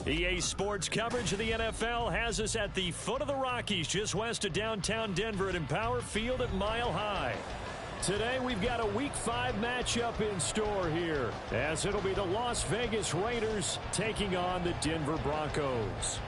EA Sports coverage of the NFL has us at the foot of the Rockies, just west of downtown Denver at Empower Field at Mile High. Today we've got a Week 5 matchup in store here, as it'll be the Las Vegas Raiders taking on the Denver Broncos.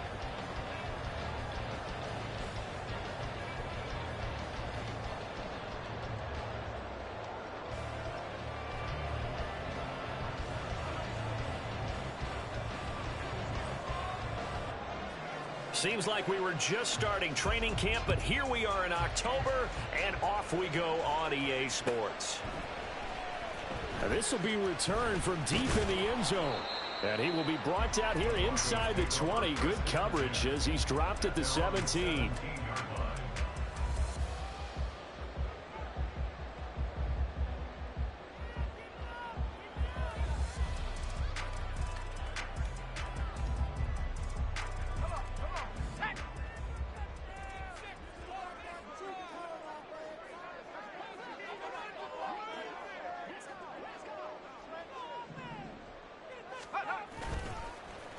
Seems like we were just starting training camp, but here we are in October, and off we go on EA Sports. Now this will be returned from deep in the end zone. And he will be brought out here inside the 20. Good coverage as he's dropped at the 17.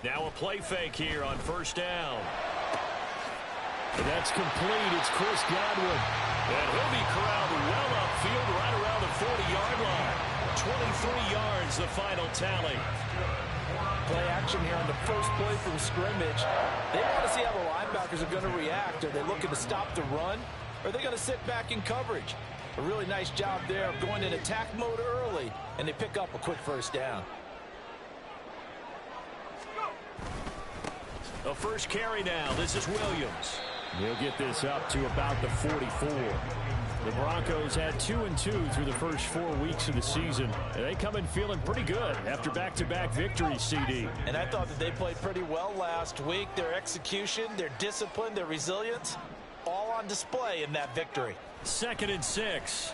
Now a play fake here on first down. And that's complete. It's Chris Godwin. And he'll be corralled well upfield right around the 40-yard line. 23 yards, the final tally. Play action here on the first play from scrimmage. They want to see how the linebackers are going to react. Are they looking to stop the run? Or are they going to sit back in coverage? A really nice job there of going in attack mode early, and they pick up a quick first down. The first carry now. This is Williams. He'll get this up to about the 44. The Broncos had 2-2 through the first 4 weeks of the season. And they come in feeling pretty good after back-to-back victories, CD. And I thought that they played pretty well last week. Their execution, their discipline, their resilience, all on display in that victory. 2nd and 6.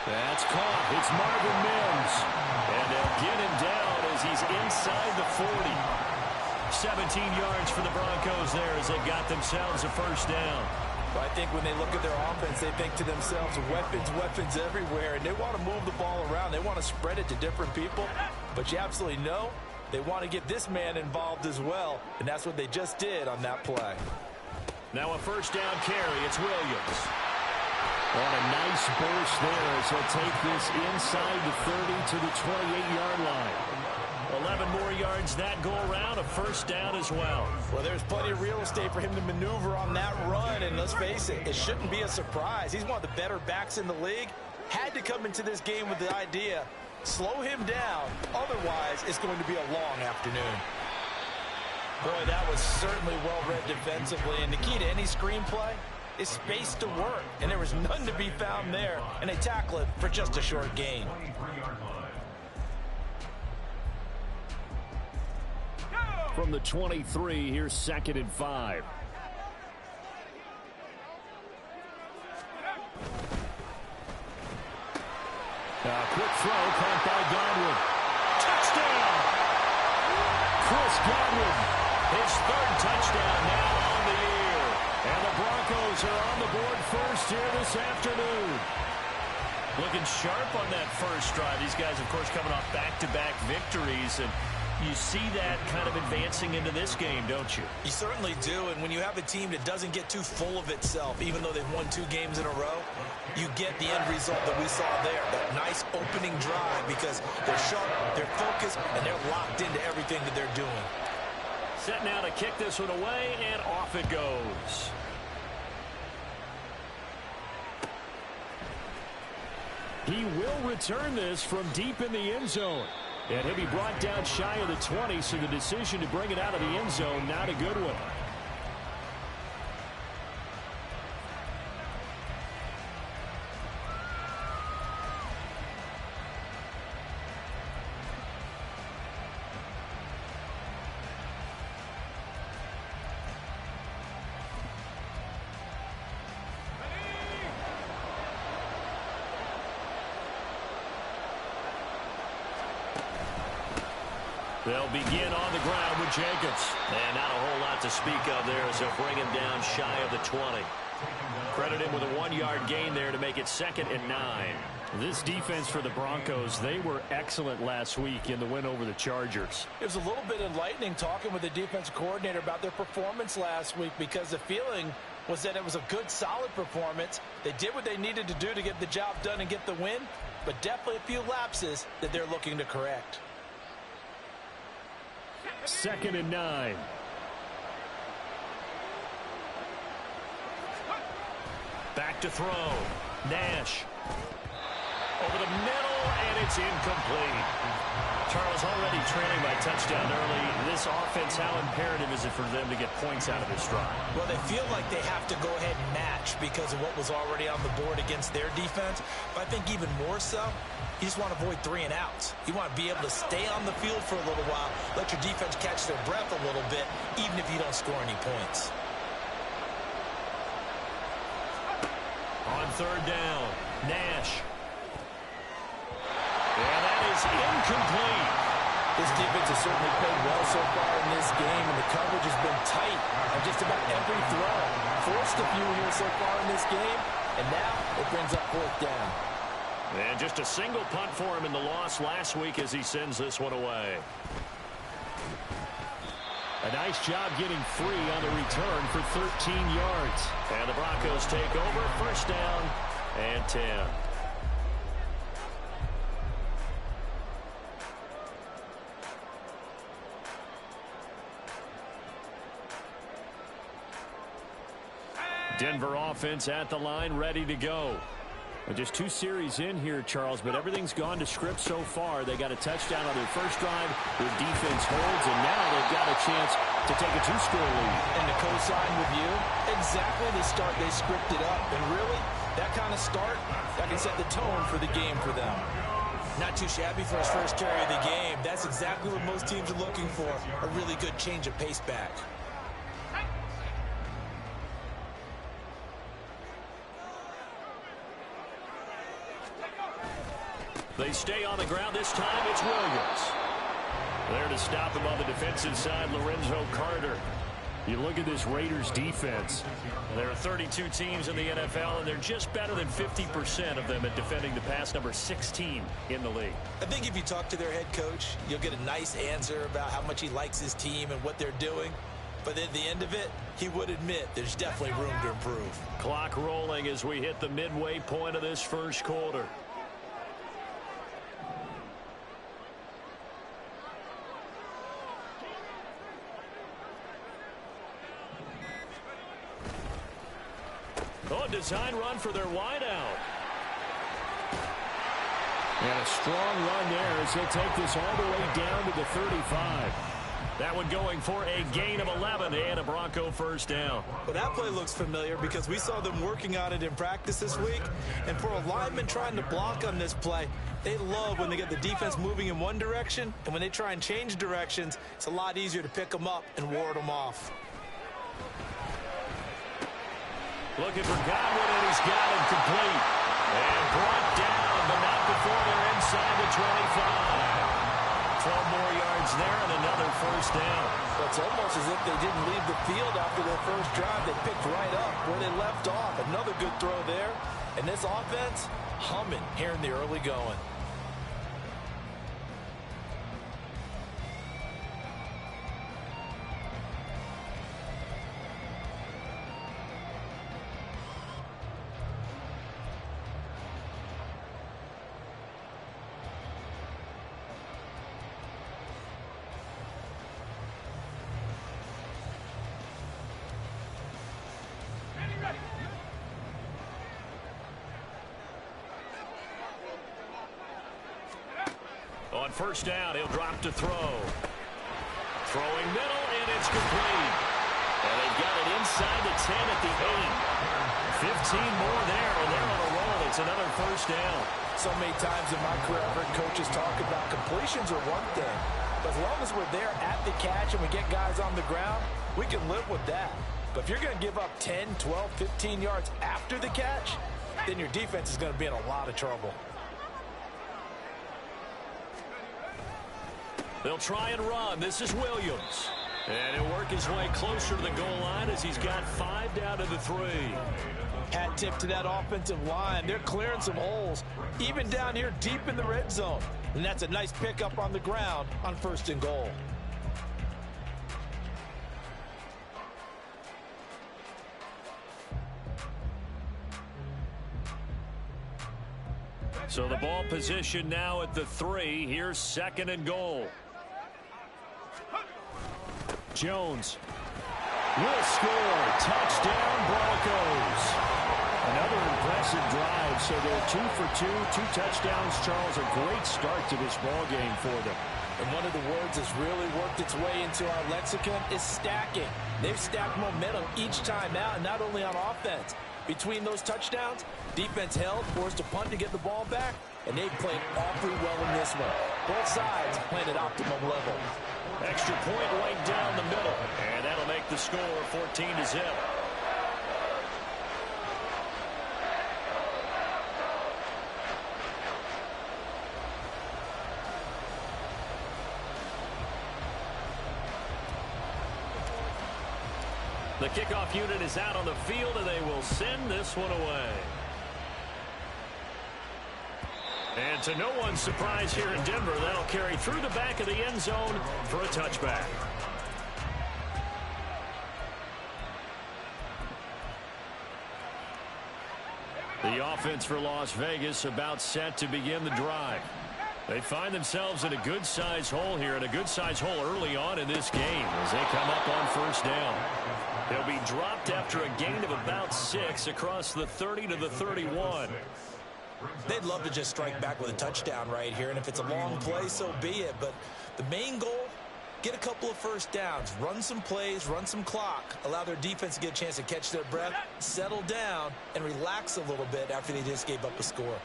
That's caught. It's Marvin Mims. And they'll get him down as he's inside the 40. 17 yards for the Broncos there as they got themselves a first down. But I think when they look at their offense, they think to themselves, weapons everywhere, and they want to move the ball around. They want to spread it to different people, but you absolutely know they want to get this man involved as well, and that's what they just did on that play. Now a first down carry. It's Williams. On a nice burst there as he'll take this inside the 30 to the 28-yard line. 11 more yards that go around, a first down as well. Well, there's plenty of real estate for him to maneuver on that run, and let's face it, it shouldn't be a surprise. He's one of the better backs in the league. Had to come into this game with the idea, slow him down, otherwise it's going to be a long afternoon. Boy, that was certainly well-read defensively, and the key to any screenplay is space to work, and there was none to be found there, and they tackle it for just a short gain. From the 23, here's 2nd and 5. Quick throw caught by Godwin. Touchdown! Chris Godwin, his 3rd touchdown now on the year. And the Broncos are on the board first here this afternoon. Looking sharp on that first drive. These guys, of course, coming off back-to-back victories, and you see that kind of advancing into this game, don't you? You certainly do, and when you have a team that doesn't get too full of itself, even though they've won 2 games in a row, you get the end result that we saw there, that nice opening drive, because they're sharp, they're focused, and they're locked into everything that they're doing. Set now to kick this one away, and off it goes. He will return this from deep in the end zone. And he'll be brought down shy of the 20, so the decision to bring it out of the end zone, not a good one. They'll begin on the ground with Jacobs. And not a whole lot to speak of there as they'll bring him down shy of the 20. Credit him with a 1-yard gain there to make it 2nd and 9. This defense for the Broncos, they were excellent last week in the win over the Chargers. It was a little bit enlightening talking with the defensive coordinator about their performance last week, because the feeling was that it was a good, solid performance. They did what they needed to do to get the job done and get the win, but definitely a few lapses that they're looking to correct. 2nd and 9. Back to throw. Nash. Over the middle, and it's incomplete. Charles, already trailing by touchdown early. This offense, how imperative is it for them to get points out of this drive? Well, they feel like they have to go ahead and match because of what was already on the board against their defense. But I think even more so, you just want to avoid 3 and outs. You want to be able to stay on the field for a little while, let your defense catch their breath a little bit, even if you don't score any points. On 3rd down, Nash. And that is incomplete. This defense has certainly played well so far in this game, and the coverage has been tight on just about every throw. Forced a few here so far in this game, and now it brings up 4th down. And just a single punt for him in the loss last week as he sends this one away. A nice job getting free on the return for 13 yards. And the Broncos take over, 1st down and 10. Denver offense at the line, ready to go. Just 2 series in here, Charles, but everything's gone to script so far. They got a touchdown on their first drive. Their defense holds, and now they've got a chance to take a 2-score lead. And to co-sign with you, exactly the start they scripted up. And really, that kind of start, that can set the tone for the game for them. Not too shabby for his first carry of the game. That's exactly what most teams are looking for, a really good change of pace back. They stay on the ground. This time it's Williams. There to stop him on the defensive side, Lorenzo Carter. You look at this Raiders defense. There are 32 teams in the NFL, and they're just better than 50% of them at defending the pass, number 16 in the league. I think if you talk to their head coach, you'll get a nice answer about how much he likes his team and what they're doing. But at the end of it, he would admit there's definitely room to improve. Clock rolling as we hit the midway point of this first quarter. Oh, design run for their wideout. And a strong run there as he'll take this all the way down to the 35. That one going for a gain of 11 and a Bronco 1st down. Well, that play looks familiar because we saw them working on it in practice this week. And for a lineman trying to block on this play, they love when they get the defense moving in one direction. And when they try and change directions, it's a lot easier to pick them up and ward them off. Looking for Godwin, and he's got him complete. And brought down, but not before they're inside the 25. 12 more yards there and another 1st down. It's almost as if they didn't leave the field after their first drive. They picked right up where they left off. Another good throw there. And this offense, humming here in the early going. On 1st down, he'll drop to throw. Throwing middle, and it's complete. And they've got it inside the 10 at the 8. 15 more there, and they're on a roll. It's another 1st down. So many times in my career, I've heard coaches talk about completions are one thing. But as long as we're there at the catch and we get guys on the ground, we can live with that. But if you're going to give up 10, 12, 15 yards after the catch, then your defense is going to be in a lot of trouble. They'll try and run. This is Williams. And he'll work his way closer to the goal line as he's got 5 down to the 3. Hat tip to that offensive line. They're clearing some holes, even down here deep in the red zone. And that's a nice pickup on the ground on 1st and goal. So the ball position now at the 3. Here's 2nd and goal. Jones will score. Touchdown, Broncos. Another impressive drive. So they're 2 for 2, 2 touchdowns. Charles, a great start to this ball game for them. And one of the words that's really worked its way into our lexicon is stacking. They've stacked momentum each time out, and not only on offense. Between those touchdowns, defense held, forced a punt to get the ball back, and they played awfully well in this one. Both sides playing at optimum level. Extra point right down the middle, and that'll make the score 14-0. The kickoff unit is out on the field, and they will send this one away. And to no one's surprise here in Denver, that'll carry through the back of the end zone for a touchback. The offense for Las Vegas about set to begin the drive. They find themselves in a good-sized hole here, and a good-sized hole early on in this game as they come up on 1st down. They'll be dropped after a gain of about 6 across the 30 to the 31. They'd love to just strike back with a touchdown right here, and if it's a long play, so be it. But the main goal, get a couple of 1st downs, run some plays, run some clock, allow their defense to get a chance to catch their breath, settle down, and relax a little bit after they just gave up a score.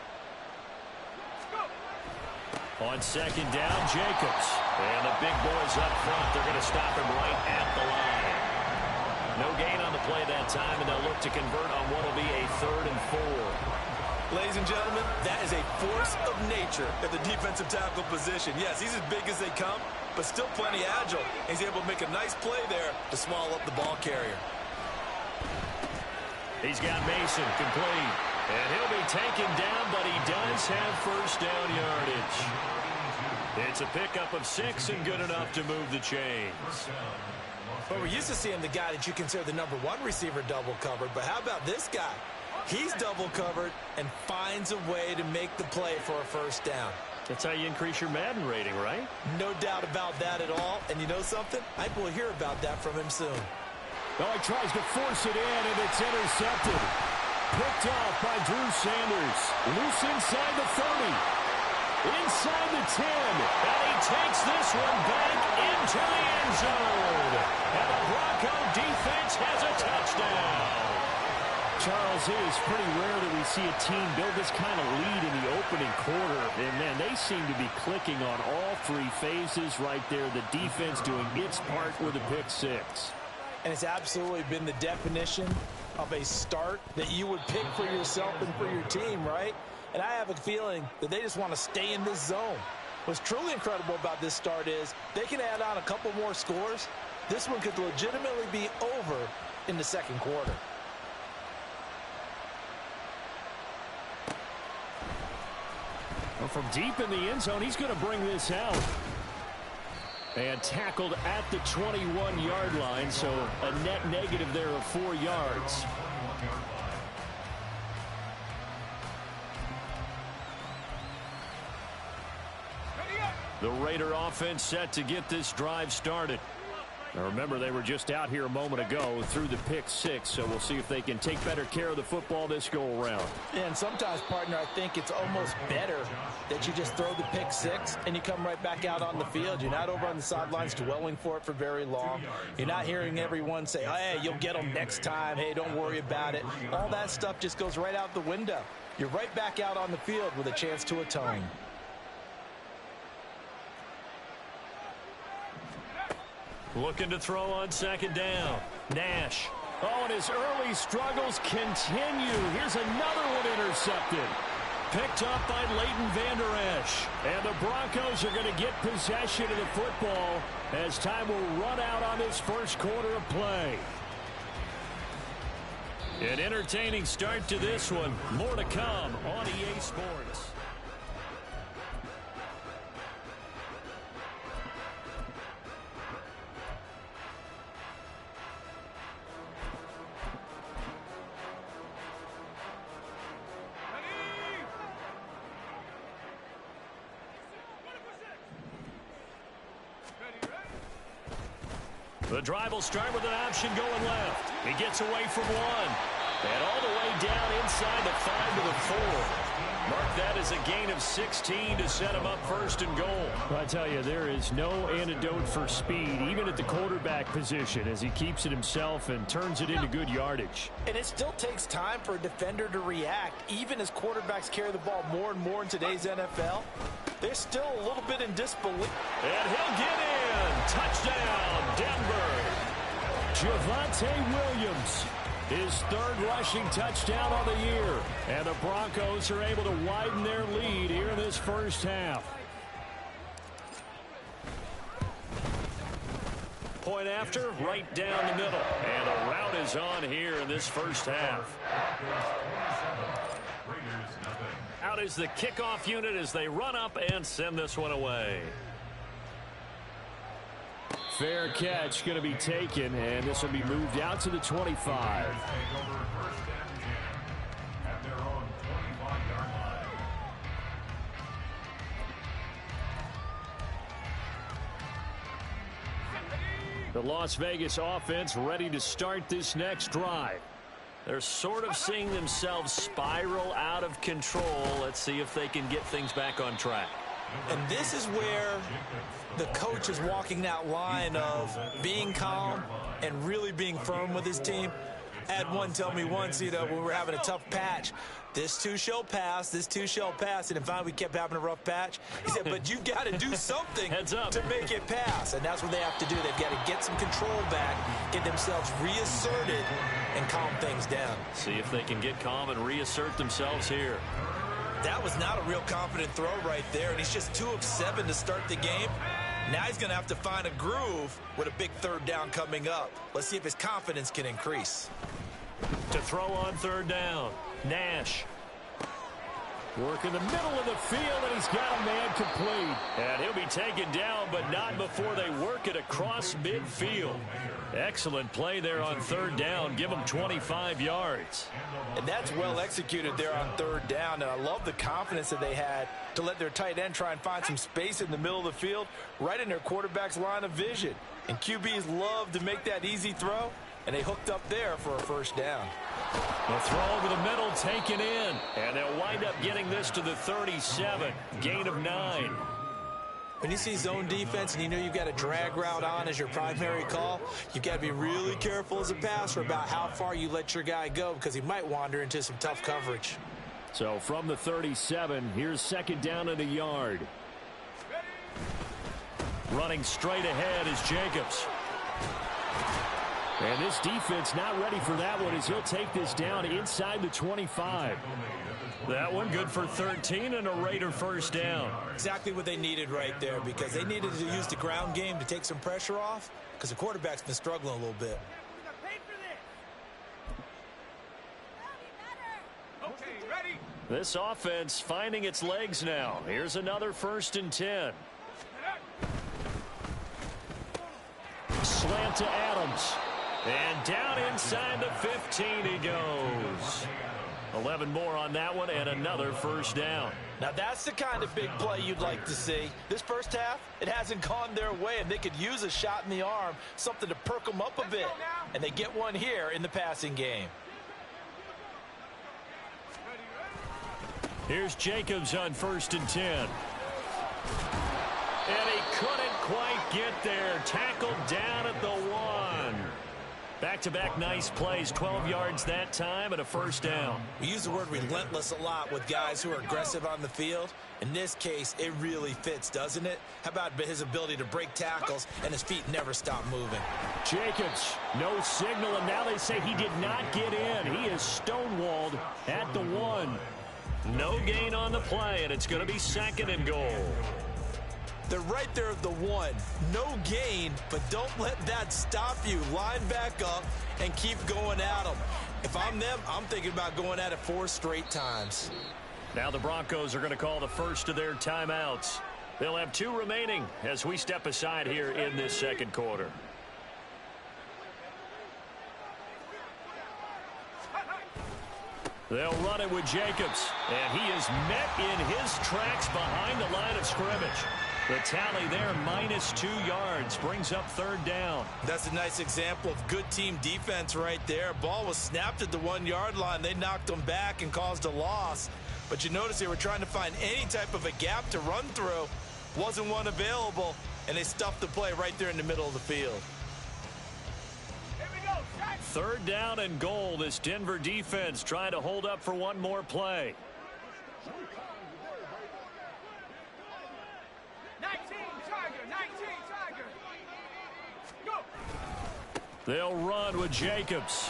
On 2nd down, Jacobs. And the big boys up front, they're going to stop him right at the line. No gain on the play that time, and they'll look to convert on what will be a 3rd and 4. Ladies and gentlemen, that is a force of nature at the defensive tackle position. Yes, he's as big as they come, but still plenty agile. He's able to make a nice play there to swallow up the ball carrier. He's got Mason complete. And he'll be taken down, but he does have 1st down yardage. It's a pickup of 6 and good enough to move the chains. Well, we're used to seeing the guy that you consider the number 1 receiver double covered, but how about this guy? He's double covered and finds a way to make the play for a 1st down. That's how you increase your Madden rating, right? No doubt about that at all. And you know something? I will hear about that from him soon. Oh, he tries to force it in, and it's intercepted. Picked off by Drew Sanders. Loose inside the 30. Inside the 10. And he takes this one back into the end zone. And the Bronco defense has a touchdown. Charles, it is pretty rare that we see a team build this kind of lead in the opening quarter. And, man, they seem to be clicking on all 3 phases right there. The defense doing its part with a pick 6. And it's absolutely been the definition of a start that you would pick for yourself and for your team, right? And I have a feeling that they just want to stay in this zone. What's truly incredible about this start is they can add on a couple more scores. This one could legitimately be over in the 2nd quarter. Well, from deep in the end zone, he's going to bring this out. And tackled at the 21-yard line, so a net negative there of 4 yards. The Raider offense set to get this drive started. Now remember, they were just out here a moment ago through the pick 6, so we'll see if they can take better care of the football this go-around. And sometimes, partner, I think it's almost better that you just throw the pick 6 and you come right back out on the field. You're not over on the sidelines dwelling for it for very long. You're not hearing everyone say, hey, you'll get them next time. Hey, don't worry about it. All that stuff just goes right out the window. You're right back out on the field with a chance to atone. Looking to throw on 2nd down. Nash. Oh, and his early struggles continue. Here's another one intercepted. picked up by Leighton Vander Esch. And the Broncos are going to get possession of the football as time will run out on this first quarter of play. An entertaining start to this one. More to come on EA Sports. The drive will start with an option going left. He gets away from one. And all the way down inside the 5 to the 4. Mark that as a gain of 16 to set him up first and goal. Well, I tell you, there is no antidote for speed, even at the quarterback position, as he keeps it himself and turns it into good yardage. And it still takes time for a defender to react. Even as quarterbacks carry the ball more and more in today's NFL, they're still a little bit in disbelief. And he'll get in. Touchdown, Denver. Javonte Williams, his third rushing touchdown on the year. And the Broncos are able to widen their lead here in this first half. Point after, right down the middle. And the route is on here in this first half. Out is the kickoff unit as they run up and send this one away. Fair catch going to be taken, and this will be moved out to the 25. The Las Vegas offense ready to start this next drive. They're sort of seeing themselves spiral out of control. Let's see if they can get things back on track. And this is where the coach is walking that line of being calm and really being firm with his team. I had one tell me once, when we were having a tough patch, this too shall pass, this too shall pass. And finally we kept having a rough patch. He said, but you've got to do something to make it pass. And that's what they have to do. They've got to get some control back, get themselves reasserted, and calm things down. See if they can get calm and reassert themselves here. That was not a real confident throw right there, and he's just 2 of 7 to start the game. Now he's going to have to find a groove with a big third down coming up. Let's see if his confidence can increase. To throw on third down, Nash. Work in the middle of the field, and he's got a man complete. And he'll be taken down, but not before they work it across midfield. Excellent play there on third down. Give them 25 yards. And that's well executed there on third down. And I love the confidence that they had to let their tight end try and find some space in the middle of the field, right in their quarterback's line of vision. And QBs love to make that easy throw, and they hooked up there for a first down. The throw over the middle taken in. And they'll wind up getting this to the 37. Gain of 9. When you see zone defense and you know you've got a drag route on as your primary call, you've got to be really careful as a passer about how far you let your guy go because he might wander into some tough coverage. So from the 37, here's second down and a yard. Running straight ahead is Jacobs. And this defense not ready for that one as he'll take this down inside the 25. That one good for 13 and a Raider first down. Exactly what they needed right there because they needed to use the ground game to take some pressure off because the quarterback's been struggling a little bit. This offense finding its legs now. Here's another 1st and 10. Slant to Adams. And down inside the 15 he goes. 11 more on that one and another first down. Now that's the kind of big play you'd like to see. This first half, it hasn't gone their way, and they could use a shot in the arm, something to perk them up a bit. And they get one here in the passing game. Here's Jacobs on 1st and 10. And he couldn't quite get there. Tackled down at the 1. Back-to-back nice plays, 12 yards that time and a first down. We use the word relentless a lot with guys who are aggressive on the field. In this case, it really fits, doesn't it? How about his ability to break tackles and his feet never stop moving? Jacobs, no signal, and now they say he did not get in. He is stonewalled at the 1. No gain on the play, and it's going to be 2nd and goal. They're right there at the 1. No gain, but don't let that stop you. Line back up and keep going at them. If I'm them, I'm thinking about going at it 4 straight times. Now the Broncos are going to call the first of their timeouts. They'll have 2 remaining as we step aside here in this 2nd quarter. They'll run it with Jacobs, and he is met in his tracks behind the line of scrimmage. The tally there, -2 yards, brings up 3rd down. That's a nice example of good team defense right there. Ball was snapped at the 1-yard line. They knocked them back and caused a loss. But you notice they were trying to find any type of a gap to run through. Wasn't one available, and they stuffed the play right there in the middle of the field. 3rd down and goal. This Denver defense trying to hold up for one more play. 19 Tiger. Go. They'll run with Jacobs.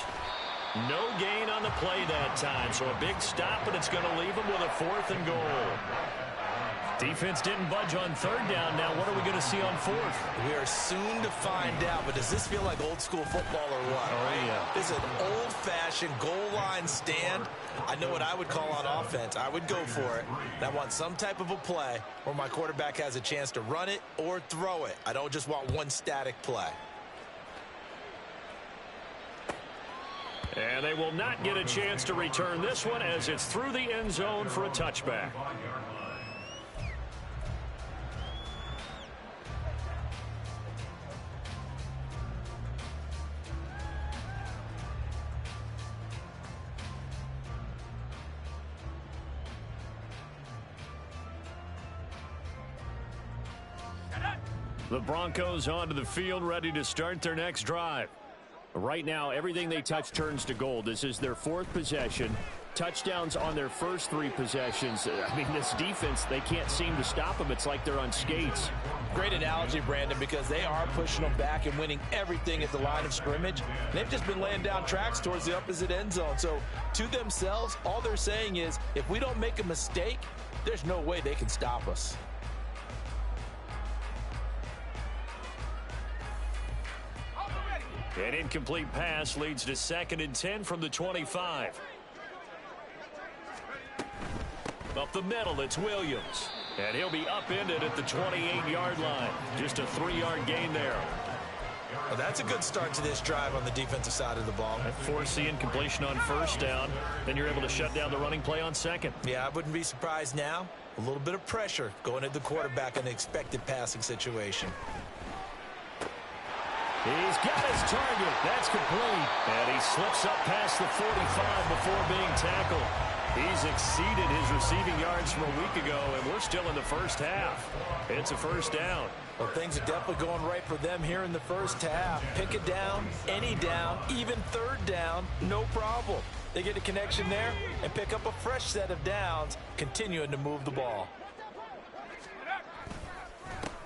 No gain on the play that time, so a big stop, but it's going to leave them with a 4th and goal. Defense didn't budge on 3rd down. Now what are we going to see on 4th? We are soon to find out, but does this feel like old school football or what? Oh, yeah. This is an old-fashioned goal line stand. I know what I would call on offense. I would go for it. And I want some type of a play where my quarterback has a chance to run it or throw it. I don't just want one static play. And they will not get a chance to return this one as it's through the end zone for a touchback. The Broncos onto the field, ready to start their next drive. Right now, everything they touch turns to gold. This is their 4th possession. Touchdowns on their first 3 possessions. I mean, this defense, they can't seem to stop them. It's like they're on skates. Great analogy, Brandon, because they are pushing them back and winning everything at the line of scrimmage. They've just been laying down tracks towards the opposite end zone. So, to themselves, all they're saying is, if we don't make a mistake, there's no way they can stop us. An incomplete pass leads to 2nd and 10 from the 25. Up the middle, it's Williams. And he'll be upended at the 28-yard line. Just a 3-yard gain there. Well, that's a good start to this drive on the defensive side of the ball. Force the incompletion on 1st down. Then you're able to shut down the running play on 2nd. Yeah, I wouldn't be surprised now. A little bit of pressure going at the quarterback in an expected passing situation. He's got his target. That's complete. And he slips up past the 45 before being tackled. He's exceeded his receiving yards from a week ago, and we're still in the first half. It's a 1st down. Well, things are definitely going right for them here in the first half. Pick it down, any down, even 3rd down, no problem. They get a connection there and pick up a fresh set of downs, continuing to move the ball.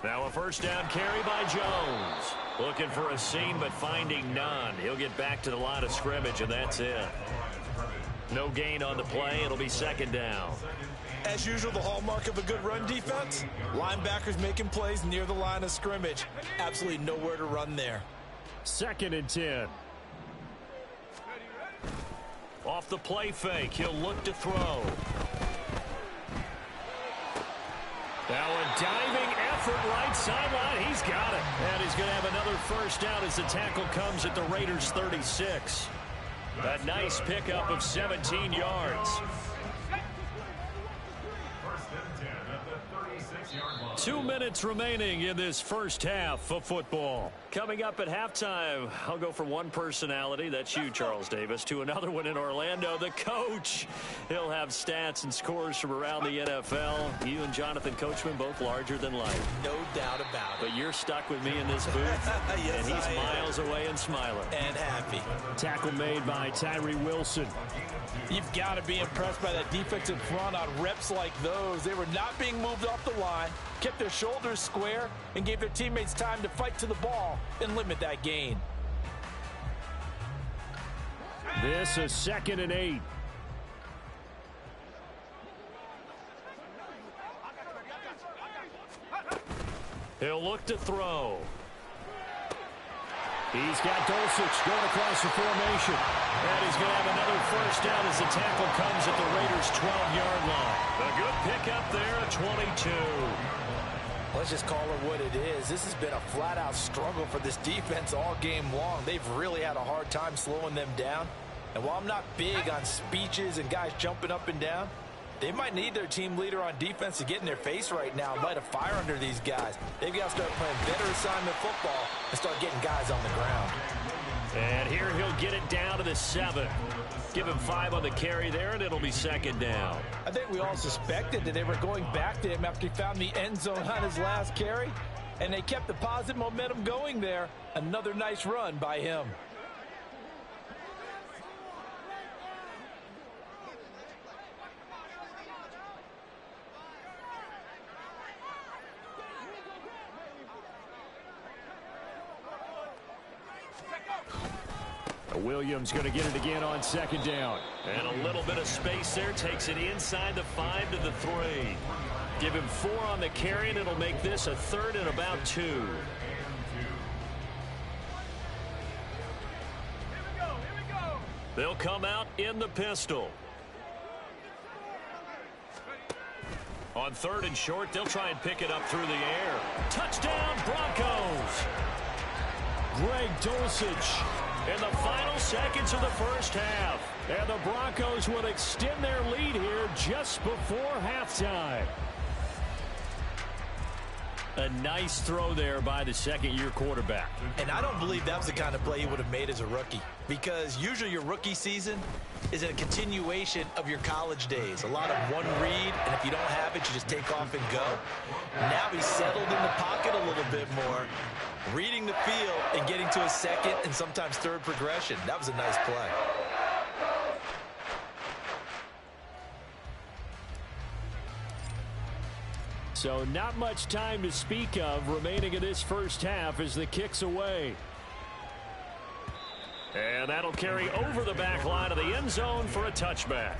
Now a 1st down carry by Jones. Looking for a seam, but finding none. He'll get back to the line of scrimmage, and that's it. No gain on the play. It'll be 2nd down. As usual, the hallmark of a good run defense, linebackers making plays near the line of scrimmage. Absolutely nowhere to run there. 2nd and 10. Off the play fake, he'll look to throw. Now a diving effort right sideline. He's got it. And he's going to have another 1st down as the tackle comes at the Raiders' 36. A nice pickup of 17 yards. 2 minutes remaining in this first half of football. Coming up at halftime, I'll go from one personality, that's you, Charles Davis, to another one in Orlando, the coach. He'll have stats and scores from around the NFL. You and Jonathan Coachman both larger than life. No doubt about it. But you're stuck with me in this booth, yes, and he's miles away and smiling. And happy. Tackle made by Tyree Wilson. You've got to be impressed by that defensive front on reps like those. They were not being moved off the line, kept their shoulders square, and gave their teammates time to fight to the ball and limit that gain. This is 2nd and 8. He'll look to throw. He's got Deuce going across the formation. And he's going to have another first down as the tackle comes at the Raiders' 12-yard line. A good pickup there at 22. Let's just call it what it is. This has been a flat-out struggle for this defense all game long. They've really had a hard time slowing them down. And while I'm not big on speeches and guys jumping up and down, they might need their team leader on defense to get in their face right now and light a fire under these guys. They've got to start playing better assignment football and start getting guys on the ground. And here he'll get it down to the 7. Give him 5 on the carry there, and it'll be second down. I think we all suspected that they were going back to him after he found the end zone on his last carry, and they kept the positive momentum going there. Another nice run by him. Williams going to get it again on second down. And a little bit of space there. Takes it inside the 5 to the 3. Give him 4 on the carry, and it'll make this a 3rd and about 2. Here we go. They'll come out in the pistol. On 3rd and short, they'll try and pick it up through the air. Touchdown, Broncos! Greg Dulcich in the final seconds of the first half. And the Broncos will extend their lead here just before halftime. A nice throw there by the second-year quarterback. And I don't believe that was the kind of play he would have made as a rookie, because usually your rookie season is a continuation of your college days. A lot of one read, and if you don't have it, you just take off and go. Now he's settled in the pocket a little bit more, reading the field and getting to a second and sometimes third progression. That was a nice play. So not much time to speak of remaining in this first half as the kick's away. And that'll carry over the back line of the end zone for a touchback.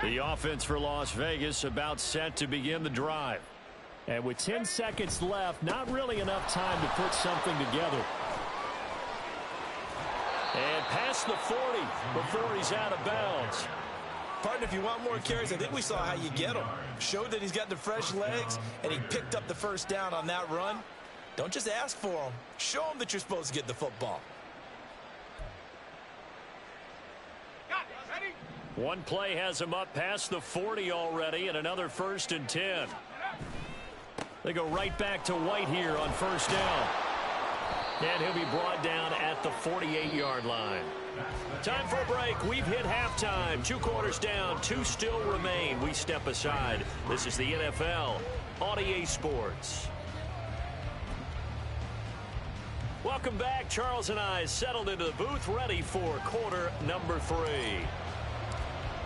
The offense for Las Vegas about set to begin the drive. And with 10 seconds left, not really enough time to put something together. And past the 40 before he's out of bounds. Partner, if you want more carries, I think we saw how you get them. Showed that he's got the fresh legs, and he picked up the first down on that run. Don't just ask for them. Show them that you're supposed to get the football. Got it. Ready? One play has him up past the 40 already, and another 1st and 10. They go right back to White here on first down. And he'll be brought down at the 48-yard line. Time for a break. We've hit halftime. 2 quarters down. 2 still remain. We step aside. This is the NFL on EA Sports. Welcome back. Charles and I settled into the booth, ready for quarter number 3.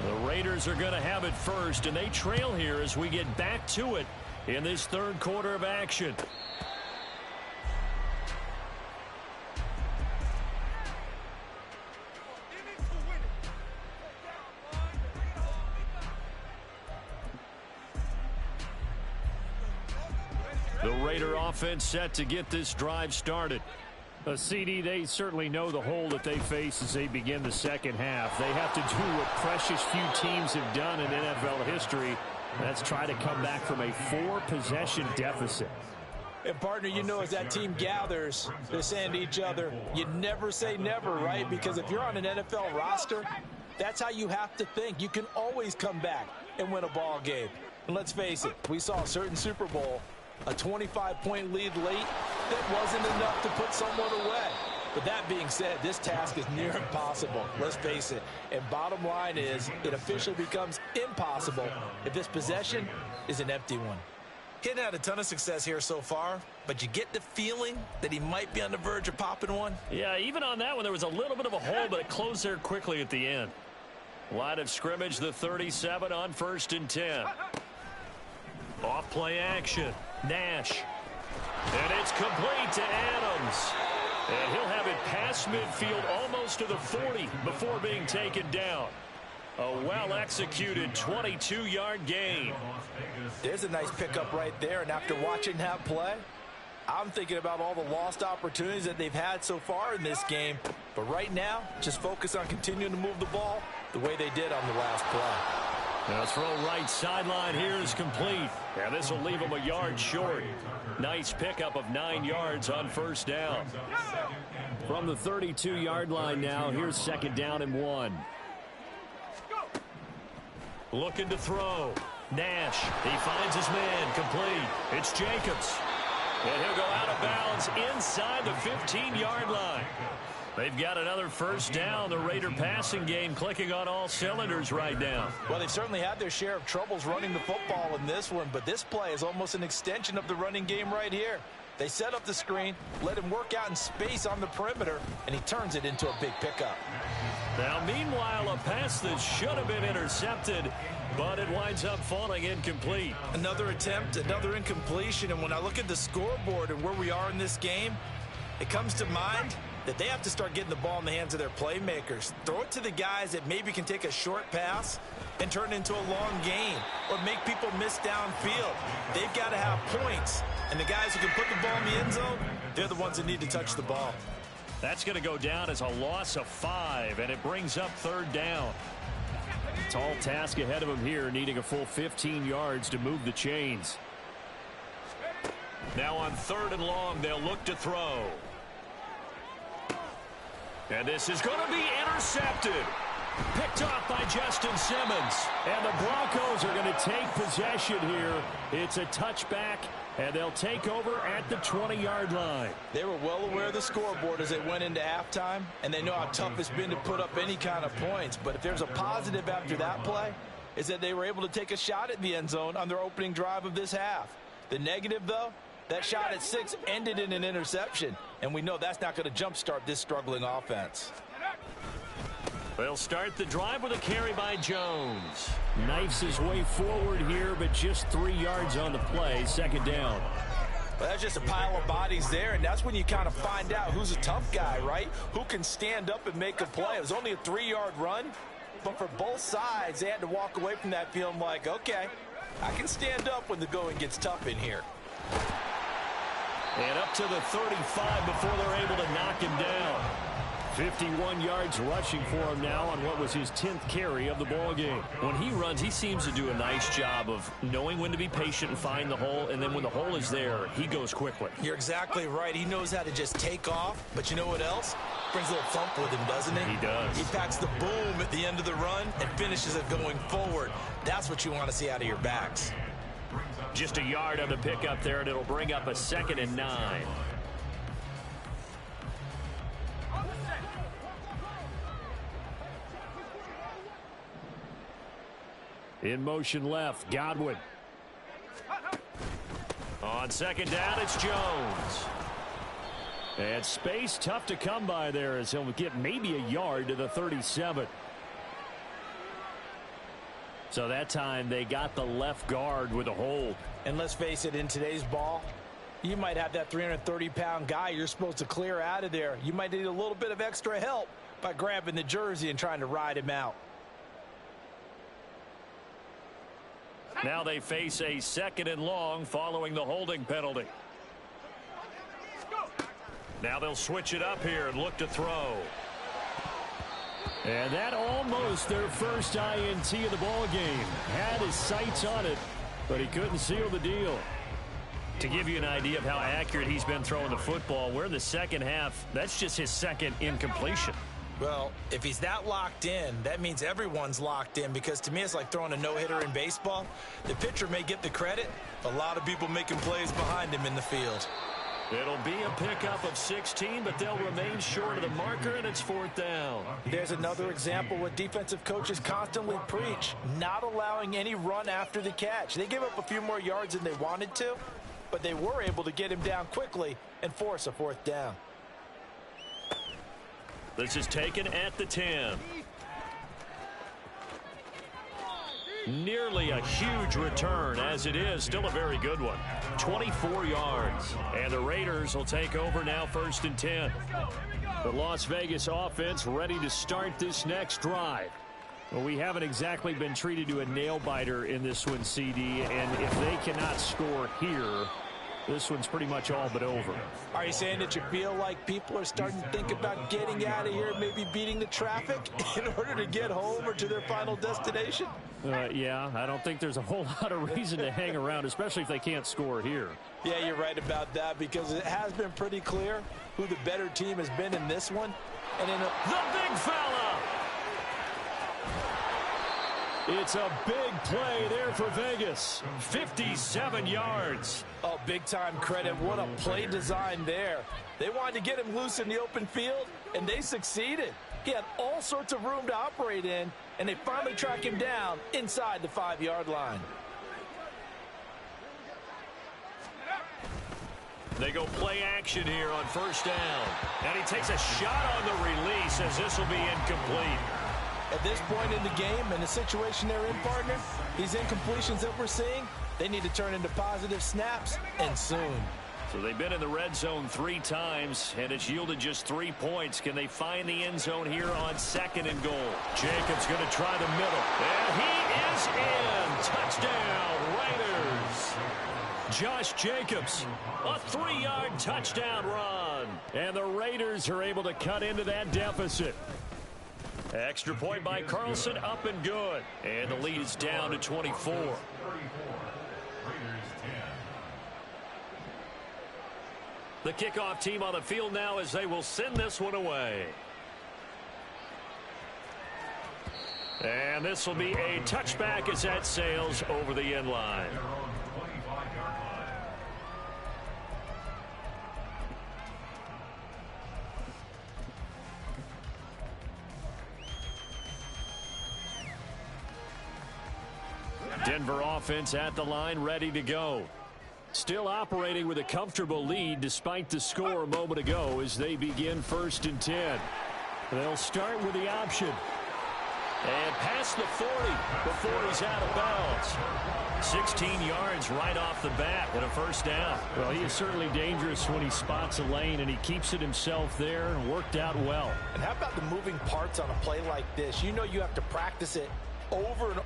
The Raiders are going to have it first, and they trail here as we get back to it in this 3rd quarter of action. The Raider offense set to get this drive started. A CD, they certainly know the hole that they face as they begin the second half. They have to do what precious few teams have done in NFL history. That's try to come back from a 4-possession deficit. And, partner, you know, as that team gathers, they're saying to each other, you never say never, right? Because if you're on an NFL roster, that's how you have to think. You can always come back and win a ball game. And let's face it, we saw a certain Super Bowl, a 25-point lead late, that wasn't enough to put someone away. But that being said, this task is near impossible. Let's face it. And bottom line is, it officially becomes impossible if this possession is an empty one. He hadn't had a ton of success here so far, but you get the feeling that he might be on the verge of popping one. Yeah, even on that one, there was a little bit of a hole, but it closed there quickly at the end. Line of scrimmage, the 37 on 1st and 10. Off play action. Nash. And it's complete to Adams. And he'll have it past midfield almost to the 40 before being taken down. A well-executed 22-yard gain. There's a nice pickup right there, and after watching that play, I'm thinking about all the lost opportunities that they've had so far in this game. But right now, just focus on continuing to move the ball the way they did on the last play. Now throw right sideline here is complete. And this will leave them a yard short. Nice pickup of 9 yards on first down. From the 32-yard line now, here's second down and 1. Looking to throw. Nash, he finds his man, complete. It's Jacobs. And he'll go out of bounds inside the 15-yard line. They've got another first down. The Raider passing game clicking on all cylinders right now. Well, they've certainly had their share of troubles running the football in this one, but this play is almost an extension of the running game right here. They set up the screen, let him work out in space on the perimeter, and he turns it into a big pickup. Now, meanwhile, a pass that should have been intercepted, but it winds up falling incomplete. Another attempt, another incompletion, and when I look at the scoreboard and where we are in this game, it comes to mind that they have to start getting the ball in the hands of their playmakers. Throw it to the guys that maybe can take a short pass and turn it into a long gain or make people miss downfield. They've got to have points, and the guys who can put the ball in the end zone, they're the ones that need to touch the ball. That's going to go down as a loss of 5, and it brings up third down. Tall task ahead of him here, needing a full 15 yards to move the chains. Now on third and long, they'll look to throw. And this is going to be intercepted. Picked off by Justin Simmons. And the Broncos are going to take possession here. It's a touchback, and they'll take over at the 20-yard line. They were well aware of the scoreboard as they went into halftime, and they know how tough it's been to put up any kind of points. But if there's a positive after that play, is that they were able to take a shot at the end zone on their opening drive of this half. The negative, though, that shot at 6 ended in an interception, and we know that's not going to jumpstart this struggling offense. They'll start the drive with a carry by Jones. Knifes his way forward here, but just 3 yards on the play. Second down. Well, that's just a pile of bodies there, and that's when you kind of find out who's a tough guy, right? Who can stand up and make a play. It was only a 3-yard run, but for both sides, they had to walk away from that feeling like, okay, I can stand up when the going gets tough in here. And up to the 35 before they're able to knock him down. 51 yards rushing for him now on what was his 10th carry of the ball game. When he runs, he seems to do a nice job of knowing when to be patient and find the hole, and then when the hole is there, he goes quickly. You're exactly right. He knows how to just take off, but you know what else? Brings a little thump with him, doesn't he? He does. He packs the boom at the end of the run and finishes it going forward. That's what you want to see out of your backs. Just a yard on the pickup there, and it'll bring up a 2nd and 9. In motion left, Godwin. On second down, it's Jones. And space tough to come by there as he'll get maybe a yard to the 37. So that time they got the left guard with a hold. And let's face it, in today's ball, you might have that 330-pound guy you're supposed to clear out of there. You might need a little bit of extra help by grabbing the jersey and trying to ride him out. Now they face a 2nd and long following the holding penalty. Now they'll switch it up here and look to throw. And that almost their first INT of the ball game. Had his sights on it, but he couldn't seal the deal. To give you an idea of how accurate he's been throwing the football, we're in the second half. That's just his 2nd incompletion. Well, if he's that locked in, that means everyone's locked in, because to me it's like throwing a no-hitter in baseball. The pitcher may get the credit, a lot of people making plays behind him in the field. It'll be a pickup of 16, but they'll remain short of the marker, and it's 4th down. There's another example what defensive coaches constantly preach, not allowing any run after the catch. They gave up a few more yards than they wanted to, but they were able to get him down quickly and force a 4th down. This is taken at the 10. Nearly a huge return, as it is still a very good one. 24 yards. And the Raiders will take over now, 1st and 10. The Las Vegas offense ready to start this next drive. Well, we haven't exactly been treated to a nail-biter in this one, CD, and if they cannot score here, this one's pretty much all but over. Are you saying that you feel like people are starting to think about getting out of here, maybe beating the traffic in order to get home or to their final destination? Yeah, I don't think there's a whole lot of reason to hang around, especially if they can't score here. Yeah, you're right about that, because it has been pretty clear who the better team has been in this one. And in the big fella! It's a big play there for Vegas. 57 yards. Oh, big-time credit. What a play design there. They wanted to get him loose in the open field, and they succeeded. He had all sorts of room to operate in, and they finally track him down inside the 5-yard line. They go play action here on 1st down. And he takes a shot on the release as this will be incomplete. At this point in the game and the situation they're in, partner, these incompletions that we're seeing, they need to turn into positive snaps, and soon. So they've been in the red zone 3 times, and it's yielded just 3 points. Can they find the end zone here on 2nd and goal? Jacobs going to try the middle. And he is in. Touchdown, Raiders. Josh Jacobs, a 3-yard touchdown run. And the Raiders are able to cut into that deficit. Extra point by Carlson, up and good. And the lead is down to 24. The kickoff team on the field now as they will send this one away. And this will be a touchback as that sails over the end line. Denver offense at the line, ready to go. Still operating with a comfortable lead despite the score a moment ago as they begin 1st and 10. They'll start with the option. And past the 40 before he's out of bounds. 16 yards right off the bat and a 1st down. Well, he is certainly dangerous when he spots a lane, and he keeps it himself there and worked out well. And how about the moving parts on a play like this? You know you have to practice it over and over.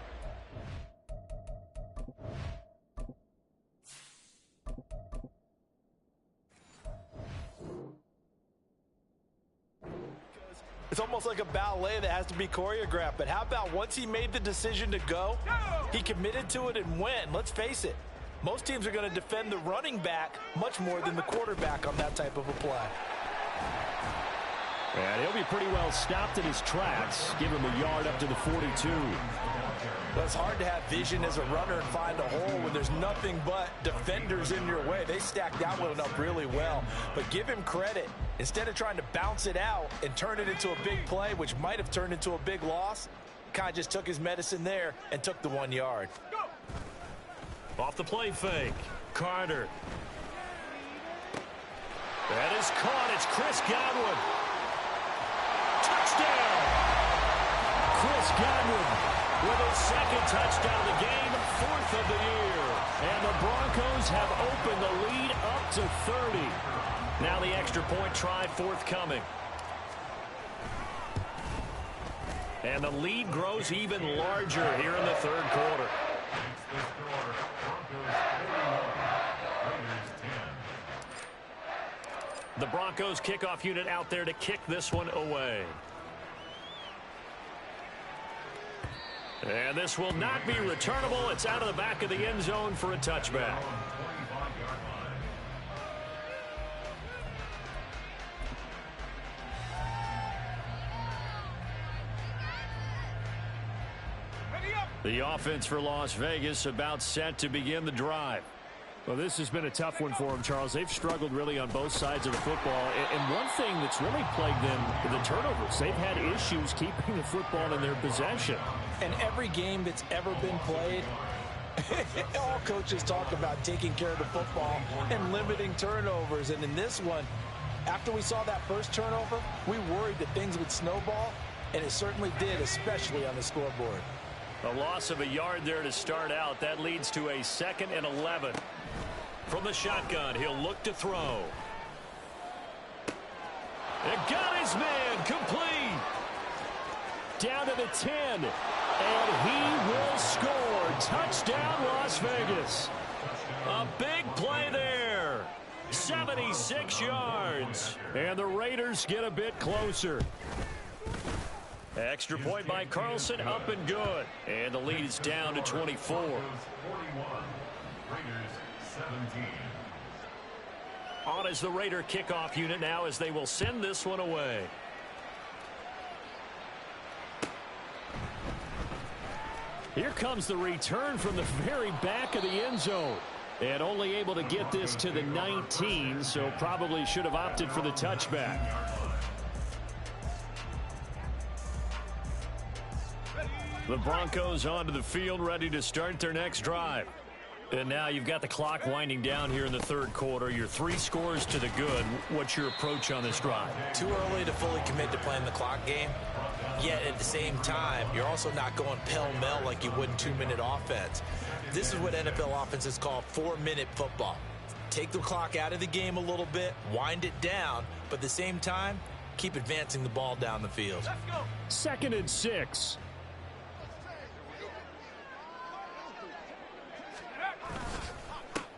It's almost like a ballet that has to be choreographed. But how about once he made the decision to go, he committed to it and went. Let's face it, most teams are going to defend the running back much more than the quarterback on that type of a play. And he'll be pretty well stopped in his tracks. Give him a yard up to the 42. Well, it's hard to have vision as a runner and find a hole when there's nothing but defenders in your way. They stacked that one up really well. But give him credit. Instead of trying to bounce it out and turn it into a big play, which might have turned into a big loss, kind of just took his medicine there and took the 1 yard. Off the play fake. Carter. That is caught. It's Chris Godwin. Touchdown! Chris Godwin with his 2nd touchdown of the game, 4th of the year. And the Broncos have opened the lead up to 30. Now the extra point try forthcoming. And the lead grows even larger here in the 3rd quarter. The Broncos kickoff unit out there to kick this one away. And this will not be returnable. It's out of the back of the end zone for a touchback. The offense for Las Vegas about set to begin the drive. Well, this has been a tough one for them, Charles. They've struggled really on both sides of the football. And one thing that's really plagued them is the turnovers. They've had issues keeping the football in their possession. And every game that's ever been played, all coaches talk about taking care of the football and limiting turnovers. And in this one, after we saw that first turnover, we worried that things would snowball, and it certainly did, especially on the scoreboard. A loss of a yard there to start out. That leads to a 2nd and 11. From the shotgun, he'll look to throw. It got his man complete. Down to the 10. And he will score. Touchdown, Las Vegas. A big play there. 76 yards. And the Raiders get a bit closer. Extra point by Carlson, up and good. And the lead is down to 24. On is the Raider kickoff unit now as they will send this one away. Here comes the return from the very back of the end zone. And only able to get this to the 19, so probably should have opted for the touchback. The Broncos onto the field, ready to start their next drive. And now you've got the clock winding down here in the 3rd quarter. You're 3 scores to the good. What's your approach on this drive? Too early to fully commit to playing the clock game. Yet at the same time, you're also not going pell-mell like you would in 2-minute offense. This is what NFL offenses call 4-minute football. Take the clock out of the game a little bit, wind it down, but at the same time, keep advancing the ball down the field. 2nd and 6.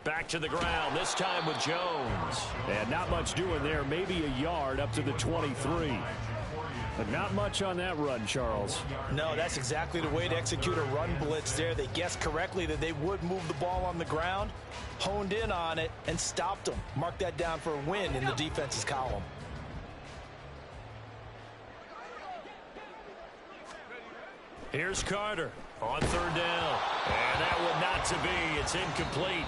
Back to the ground, this time with Jones. And not much doing there, maybe a yard up to the 23. But not much on that run, Charles. No, that's exactly the way to execute a run blitz there. They guessed correctly that they would move the ball on the ground, honed in on it, and stopped them. Mark that down for a win in the defense's column. Here's Carter on 3rd down. And that one not to be. It's incomplete.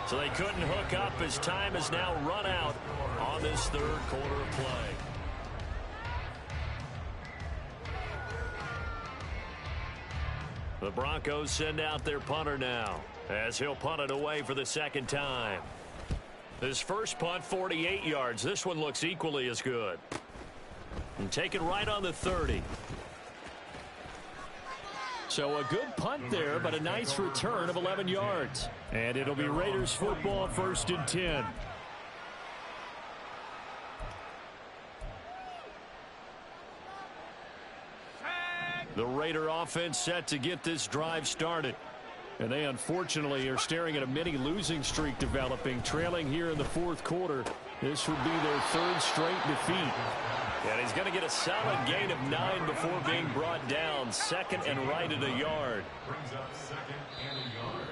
So they couldn't hook up as time has now run out on this 3rd quarter of play. The Broncos send out their punter now as he'll punt it away for the 2nd time. His first punt, 48 yards. This one looks equally as good. And taken right on the 30. So a good punt there, but a nice return of 11 yards. And it'll be Raiders football, 1st and 10. The Raider offense set to get this drive started. And they unfortunately are staring at a mini losing streak developing, trailing here in the 4th quarter. This would be their 3rd straight defeat. And he's going to get a solid gain of 9 before being brought down. 2nd and right at a yard.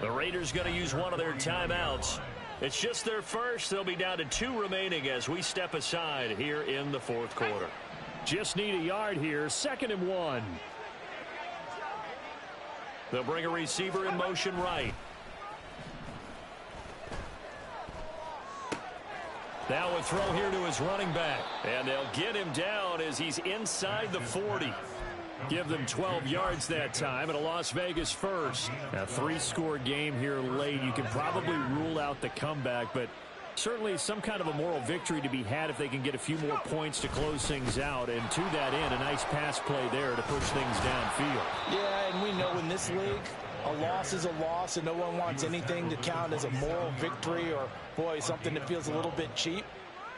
The Raiders going to use one of their timeouts. It's just their first. They'll be down to 2 remaining as we step aside here in the 4th quarter. Just need a yard here. 2nd and 1. They'll bring a receiver in motion right. Now a throw here to his running back. And they'll get him down as he's inside the 40. Give them 12 yards that time and a Las Vegas first. A 3-score game here late. You can probably rule out the comeback, but certainly some kind of a moral victory to be had if they can get a few more points to close things out. And to that end, a nice pass play there to push things downfield. Yeah, and we know in this league, a loss is a loss, and no one wants anything to count as a moral victory or, boy, something that feels a little bit cheap.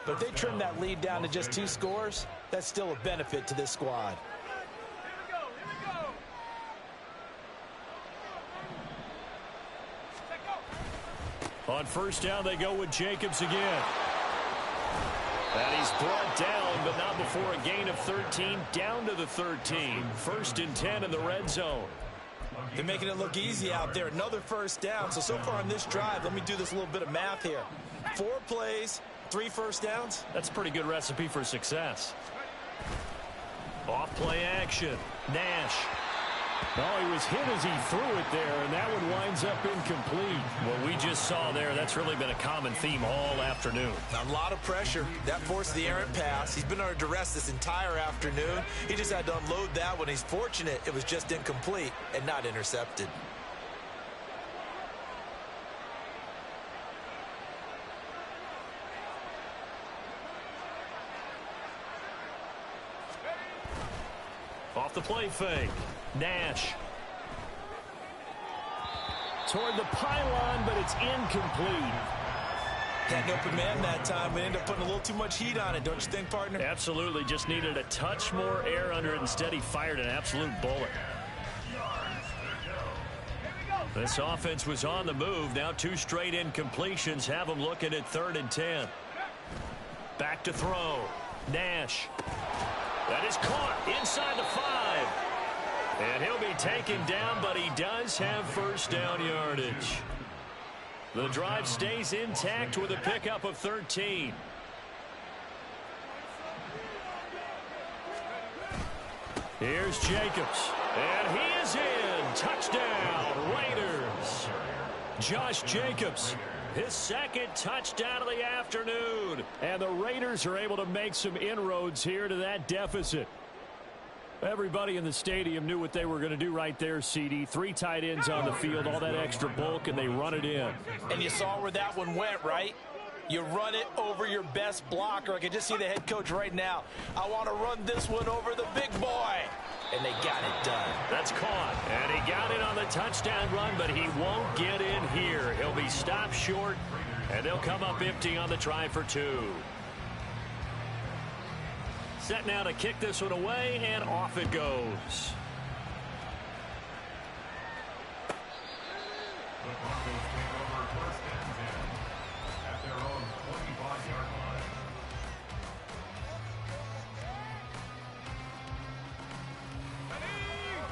But if they trim that lead down to just 2 scores, that's still a benefit to this squad. Here we go. On 1st down, they go with Jacobs again. And he's brought down, but not before a gain of 13, down to the 13. 1st and 10 in the red zone. They're making it look easy out there. Another 1st down. So far on this drive, let me do this little bit of math here. 4 plays, 3 first downs. That's a pretty good recipe for success. Off play action. Nash. Oh, he was hit as he threw it there, and that one winds up incomplete. What we just saw there, that's really been a common theme all afternoon. A lot of pressure. That forced the errant pass. He's been under duress this entire afternoon. He just had to unload that one. He's fortunate it was just incomplete and not intercepted. Off the play fake. Nash. toward the pylon, but it's incomplete. Had an open man that time. We ended up putting a little too much heat on it, don't you think, partner? Absolutely. Just needed a touch more air under it. Instead, he fired an absolute bullet. This offense was on the move. Now 2 straight incompletions have them looking at 3rd and 10. Back to throw. Nash. That is caught inside the 5. And he'll be taken down, but he does have first down yardage. The drive stays intact with a pickup of 13. Here's Jacobs. And he is in. Touchdown, Raiders. Josh Jacobs, his 2nd touchdown of the afternoon. And the Raiders are able to make some inroads here to that deficit. Everybody in the stadium knew what they were going to do right there, CD. 3 tight ends on the field, all that extra bulk, and they run it in. And you saw where that one went, right? You run it over your best blocker. I can just see the head coach right now. I want to run this one over the big boy. And they got it done. That's caught. And he got it on the touchdown run, but he won't get in here. He'll be stopped short, and they'll come up empty on the try for 2. Set now to kick this one away, and off it goes.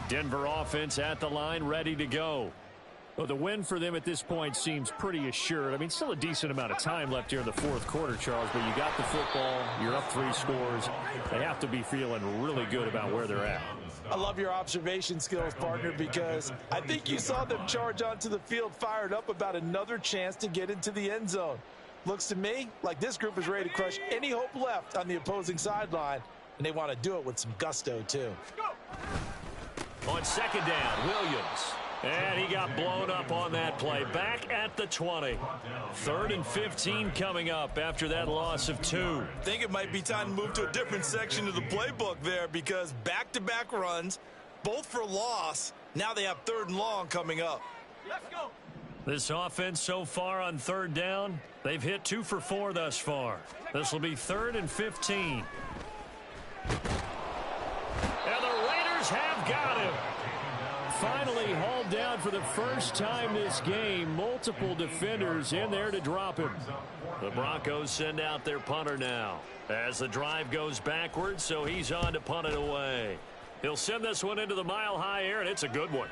Denver offense at the line, ready to go. Well, the win for them at this point seems pretty assured. I mean, still a decent amount of time left here in the 4th quarter, Charles, but you got the football, you're up 3 scores. They have to be feeling really good about where they're at. I love your observation skills, partner, because I think you saw them charge onto the field fired up about another chance to get into the end zone. Looks to me like this group is ready to crush any hope left on the opposing sideline, and they want to do it with some gusto, too. On 2nd down, Williams. And he got blown up on that play. Back at the 20. 3rd and 15 coming up after that loss of 2. I think it might be time to move to a different section of the playbook there, because back-to-back runs, both for loss. Now they have 3rd and long coming up. Let's go. This offense so far on 3rd down, they've hit 2 for 4 thus far. This will be 3rd and 15. And the Raiders have got him. Finally hauled down for the first time this game. Multiple defenders in there to drop him. The Broncos send out their punter now as the drive goes backwards, so he's on to punt it away. He'll send this one into the mile-high air, and it's a good one.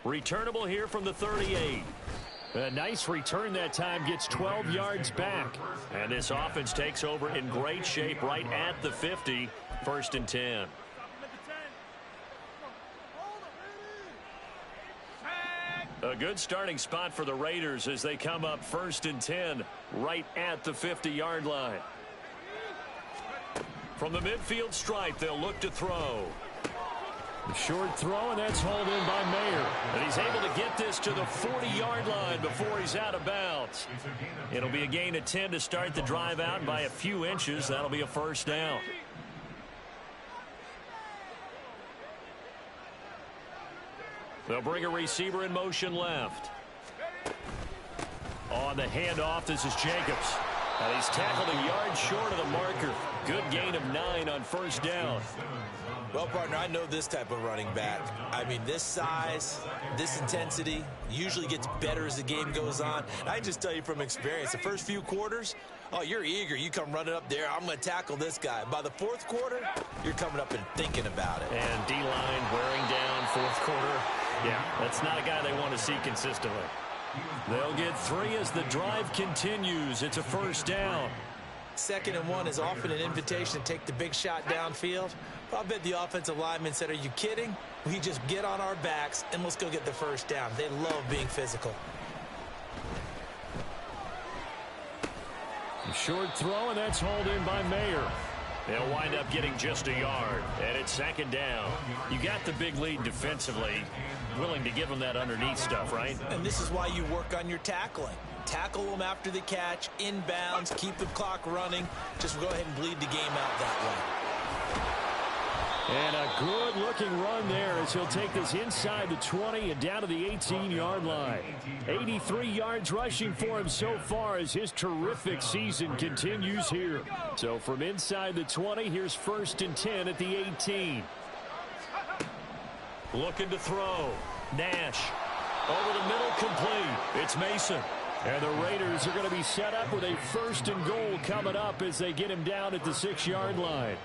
Returnable here from the 38. A nice return that time, gets 12 yards back. And this offense takes over in great shape right at the 50. 1st and 10. A good starting spot for the Raiders as they come up 1st and 10 right at the 50-yard line. From the midfield stripe, they'll look to throw. A short throw, and that's hauled in by Mayer. And he's able to get this to the 40-yard line before he's out of bounds. It'll be a gain of 10 to start the drive out. By a few inches, that'll be a 1st down. They'll bring a receiver in motion left. On the handoff, this is Jacobs. And he's tackled a yard short of the marker. Good gain of 9 on 1st down. Well, partner, I know this type of running back. I mean, this size, this intensity usually gets better as the game goes on. I can just tell you from experience, the first few quarters, oh, you're eager. You come running up there, I'm going to tackle this guy. By the 4th quarter, you're coming up and thinking about it. And D-line wearing down 4th quarter. Yeah, that's not a guy they want to see consistently. They'll get 3 as the drive continues. It's a 1st down. 2nd and 1 is often an invitation to take the big shot downfield. I bet the offensive lineman said, are you kidding? We just get on our backs and let's go get the 1st down. They love being physical. A short throw, and that's hauled in by Mayer. They'll wind up getting just a yard, and it's 2nd down. You got the big lead defensively. Willing to give them that underneath stuff, right? And this is why you work on your tackling. Tackle them after the catch, inbounds, keep the clock running. Just go ahead and bleed the game out that way. And a good-looking run there as he'll take this inside the 20 and down to the 18-yard line. 83 yards rushing for him so far as his terrific season continues here. So from inside the 20, here's 1st and 10 at the 18. Looking to throw. Nash. Over the middle, complete. It's Mason. And the Raiders are going to be set up with a 1st and goal coming up as they get him down at the 6-yard line.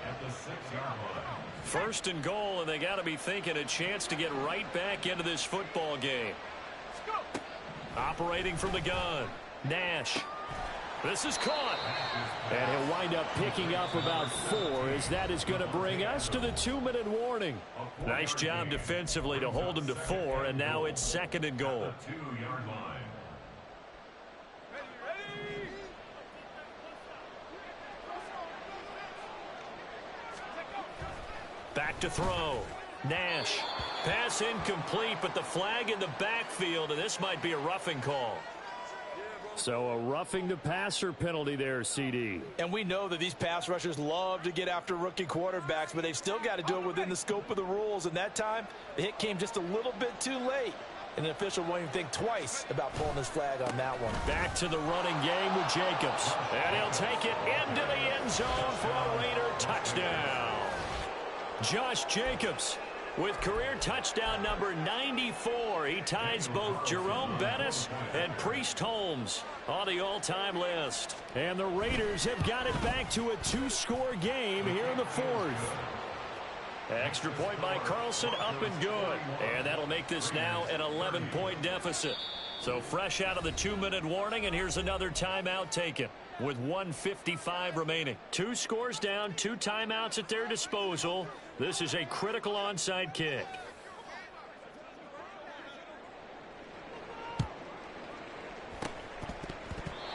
1st and goal, and they got to be thinking a chance to get right back into this football game. Operating from the gun. Nash. This is caught. And he'll wind up picking up about 4 as that is going to bring us to the 2-minute warning. Nice job defensively to hold him to 4, and now it's 2nd and goal. Back to throw. Nash. Pass incomplete, but the flag in the backfield, and this might be a roughing call. So a roughing the passer penalty there, CD. And we know that these pass rushers love to get after rookie quarterbacks, but they've still got to do it within the scope of the rules. And that time, the hit came just a little bit too late. And the official won't even think twice about pulling his flag on that one. Back to the running game with Jacobs. And he'll take it into the end zone for a Raider touchdown. Josh Jacobs with career touchdown number 94. He ties both Jerome Bettis and Priest Holmes on the all-time list. And the Raiders have got it back to a 2-score game here in the 4th. Extra point by Carlson, up and good. And that'll make this now an 11-point deficit. So fresh out of the 2-minute warning, and here's another timeout taken with 1:55 remaining. 2 scores down, 2 timeouts at their disposal. This is a critical onside kick.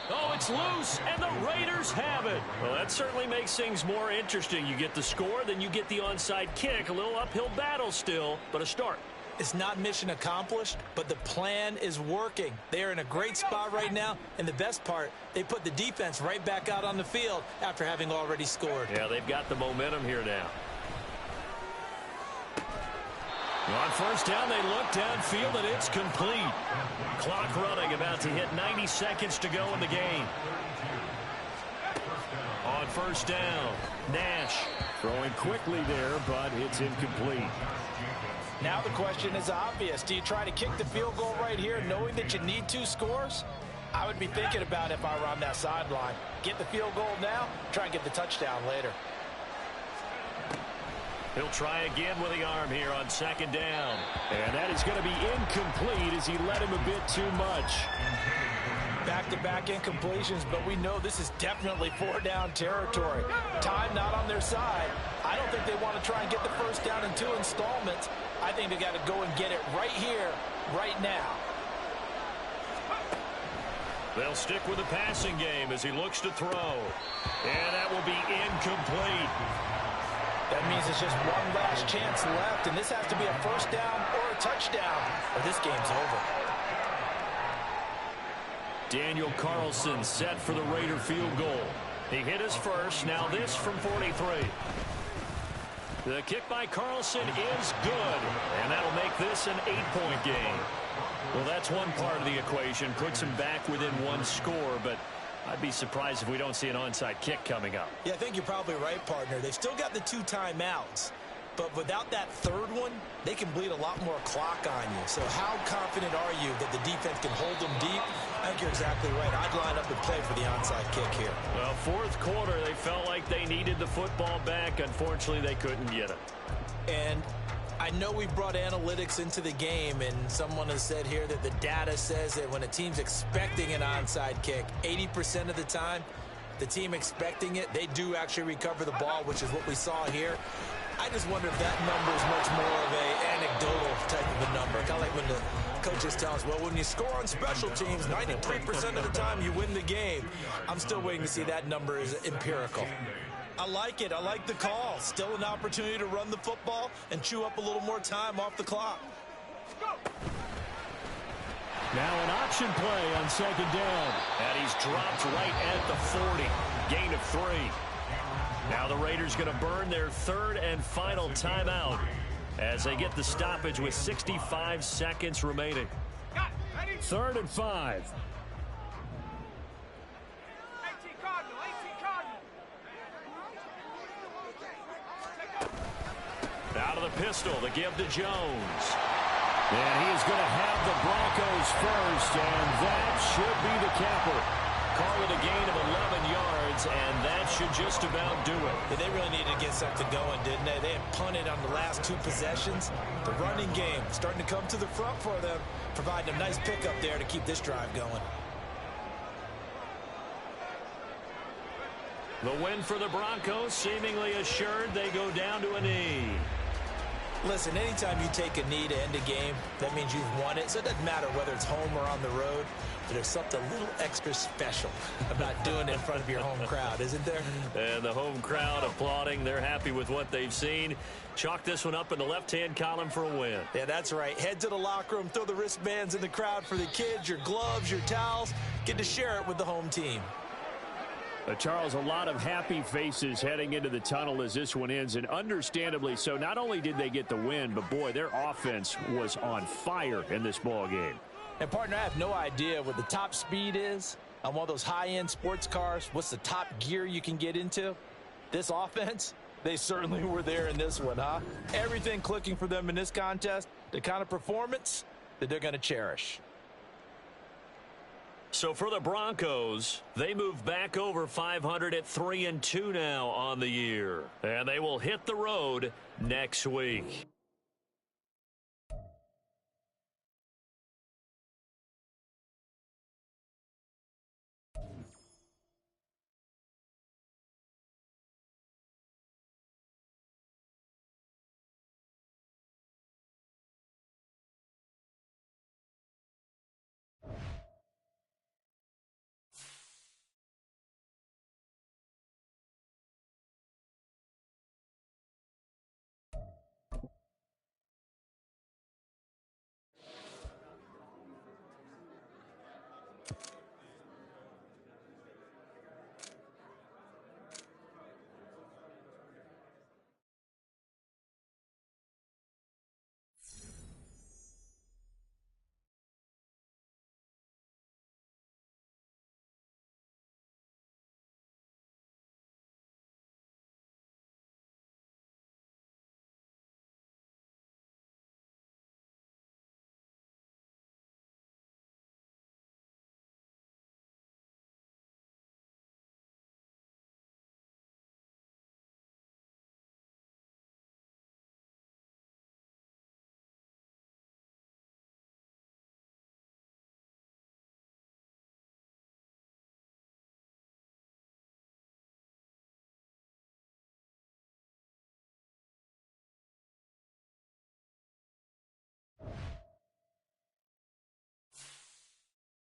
Oh, it's loose, and the Raiders have it. Well, that certainly makes things more interesting. You get the score, then you get the onside kick. A little uphill battle still, but a start. It's not mission accomplished, but the plan is working. They are in a great spot right now, and the best part, they put the defense right back out on the field after having already scored. Yeah, they've got the momentum here now. On 1st down, they look downfield, and it's complete. Clock running, about to hit 90 seconds to go in the game. On 1st down, Nash throwing quickly there, but it's incomplete. Now the question is obvious. Do you try to kick the field goal right here knowing that you need 2 scores? I would be thinking about it if I were on that sideline. Get the field goal now, try and get the touchdown later. He'll try again with the arm here on 2nd down. And that is going to be incomplete as he let him a bit too much. Back-to-back incompletions, but we know this is definitely 4-down territory. Time not on their side. I don't think they want to try and get the 1st down in 2 installments. I think they got to go and get it right here, right now. They'll stick with the passing game as he looks to throw. And that will be incomplete. That means it's just one last chance left, and this has to be a 1st down or a touchdown, or this game's over. Daniel Carlson set for the Raider field goal. He hit his first, now this from 43. The kick by Carlson is good, and that'll make this an 8-point game. Well, that's one part of the equation, puts him back within 1 score, but I'd be surprised if we don't see an onside kick coming up. Yeah, I think you're probably right, partner. They've still got the 2 timeouts, but without that 3rd one, they can bleed a lot more clock on you. So how confident are you that the defense can hold them deep? I think you're exactly right. I'd line up and play for the onside kick here. Well, 4th quarter, they felt like they needed the football back. Unfortunately, they couldn't get it. And I know we brought analytics into the game, and someone has said here that the data says that when a team's expecting an onside kick, 80% of the time, the team expecting it, they do actually recover the ball, which is what we saw here. I just wonder if that number is much more of an anecdotal type of a number. Kind of like when the coaches tell us, well, when you score on special teams, 93% of the time you win the game. I'm still waiting to see that number is empirical. I like it. I like the call. Still an opportunity to run the football and chew up a little more time off the clock. Now an option play on 2nd down. And he's dropped right at the 40. Gain of 3. Now the Raiders going to burn their third and final timeout as they get the stoppage with 65 seconds remaining. 3rd and 5. 18 Cardinal, 18 Cardinal. Out of the pistol, the give to Jones. And he is going to have the Broncos first, and that should be the capper. Call it a gain of 11 yards, and that should just about do it. Yeah, they really needed to get something going, didn't they? They had punted on the last 2 possessions. The running game starting to come to the front for them, providing a nice pickup there to keep this drive going. The win for the Broncos seemingly assured. They go down to a knee. Listen, anytime you take a knee to end a game, that means you've won it. So it doesn't matter whether it's home or on the road. But there's something a little extra special about doing it in front of your home crowd, isn't there? And the home crowd applauding. They're happy with what they've seen. Chalk this one up in the left-hand column for a win. Yeah, that's right. Head to the locker room, throw the wristbands in the crowd for the kids, your gloves, your towels. Get to share it with the home team. Charles, a lot of happy faces heading into the tunnel as this one ends, and understandably so. Not only did they get the win, but boy, their offense was on fire in this ball game. And partner, I have no idea what the top speed is on one of those high-end sports cars. What's the top gear you can get into? This offense, they certainly were there in this one, huh? Everything clicking for them in this contest, the kind of performance that they're going to cherish. So for the Broncos, they move back over 500 at 3-2 now on the year. And they will hit the road next week.